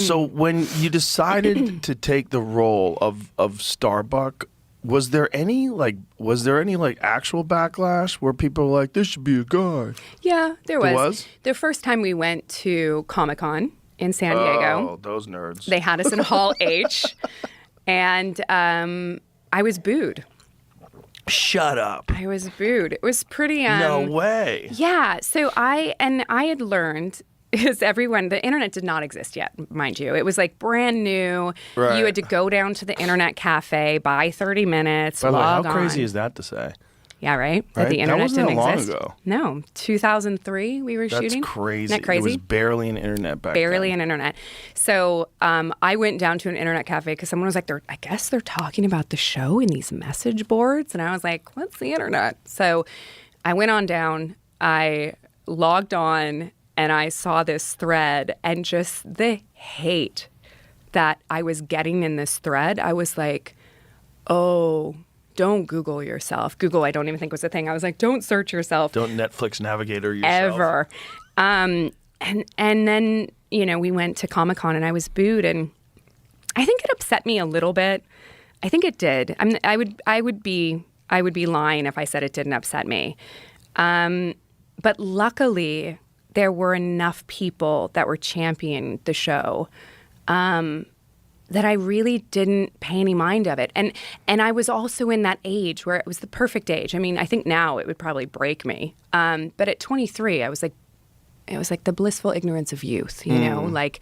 So when you decided to take the role of Starbuck, was there any actual backlash where people were like, this should be a guy? Yeah, there was. There was? The first time we went to Comic-Con in San Diego. Oh, those nerds. They had us in Hall H, and I was booed. Shut up. I was booed. It was pretty... no way. Yeah. So I had learned... Because the internet did not exist yet, mind you. It was like brand new. Right. You had to go down to the internet cafe, buy 30 minutes, By the way, log how crazy on. is that to say? Yeah, right? Right? That the internet wasn't didn't that long exist. ago. No, 2003 we were shooting. That's crazy. Isn't that crazy? It was barely an internet back Barely then. an internet. So I went down to an internet cafe because someone was like, I guess they're talking about the show in these message boards. And I was like, what's the internet? So I went on down. I logged on. And I saw this thread and just the hate that I was getting in this thread. I was like, oh, don't Google yourself. Google, I don't even think was a thing. I was like, don't search yourself. Don't Netflix Navigator yourself. Ever. And then, we went to Comic-Con and I was booed. And I think it upset me a little bit. I think it did. I would be lying if I said it didn't upset me. But luckily... there were enough people that were championing the show that I really didn't pay any mind of it. And I was also in that age where it was the perfect age. I mean, I think now it would probably break me. But at 23, it was like the blissful ignorance of youth, you know? Like,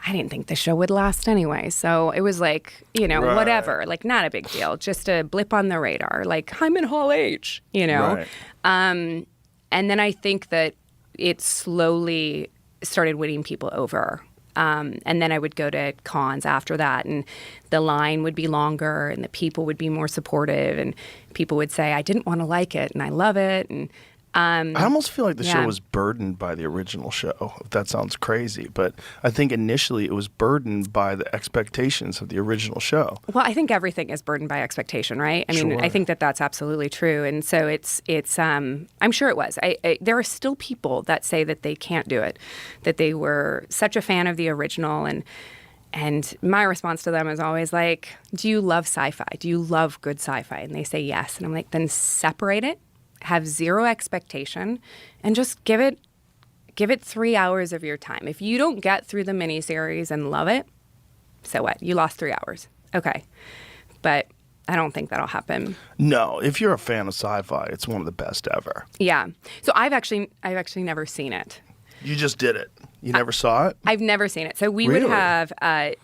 I didn't think the show would last anyway. So it was like, Right. whatever, like not a big deal. Just a blip on the radar. Like, I'm in Hall H, Right. And then I think that it slowly started winning people over. And then I would go to cons after that, and the line would be longer, and the people would be more supportive, and people would say, I didn't want to like it, and I love it. And I almost feel like the show yeah. was burdened by the original show, if that sounds crazy. But I think initially it was burdened by the expectations of the original show. Well, I think everything is burdened by expectation, right? I mean, Sure. I think that that's absolutely true. And so it's I'm sure it was. There are still people that say that they can't do it, that they were such a fan of the original. And my response to them is always like, do you love sci-fi? Do you love good sci-fi? And they say yes. And I'm like, then separate it. Have zero expectation, and just give it 3 hours of your time. If you don't get through the miniseries and love it, so what? You lost 3 hours. Okay. But I don't think that'll happen. No, if you're a fan of sci-fi, it's one of the best ever. Yeah. So I've actually never seen it. You just did it. You never saw it? I've never seen it. So we Really? would have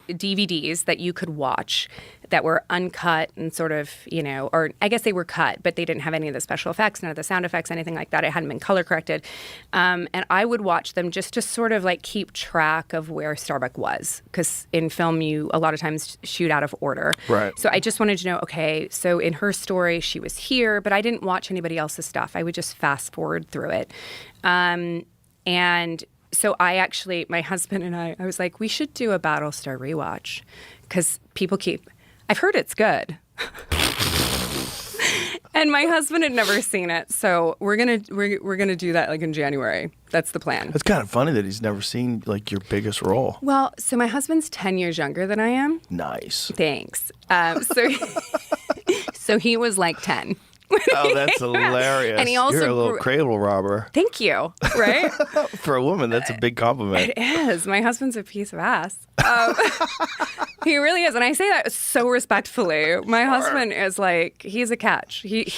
DVDs that you could watch that were uncut and sort of, or I guess they were cut, but they didn't have any of the special effects, none of the sound effects, anything like that. It hadn't been color corrected. And I would watch them just to sort of like keep track of where Starbuck was. Because in film, you a lot of times shoot out of order. Right. So I just wanted to know, okay, so in her story, she was here, but I didn't watch anybody else's stuff. I would just fast forward through it. And so my husband and I was like, we should do a Battlestar rewatch because I've heard it's good. And my husband had never seen it. So we're going to do that like in January. That's the plan. It's kind of funny that he's never seen like your biggest role. Well, so my husband's 10 years younger than I am. Nice. Thanks. So he was like 10. Oh, that's hilarious. And he also You're a little cradle robber. Thank you. Right? For a woman, that's a big compliment. It is. My husband's a piece of ass. He really is. And I say that so respectfully. My husband is like, he's a catch. He is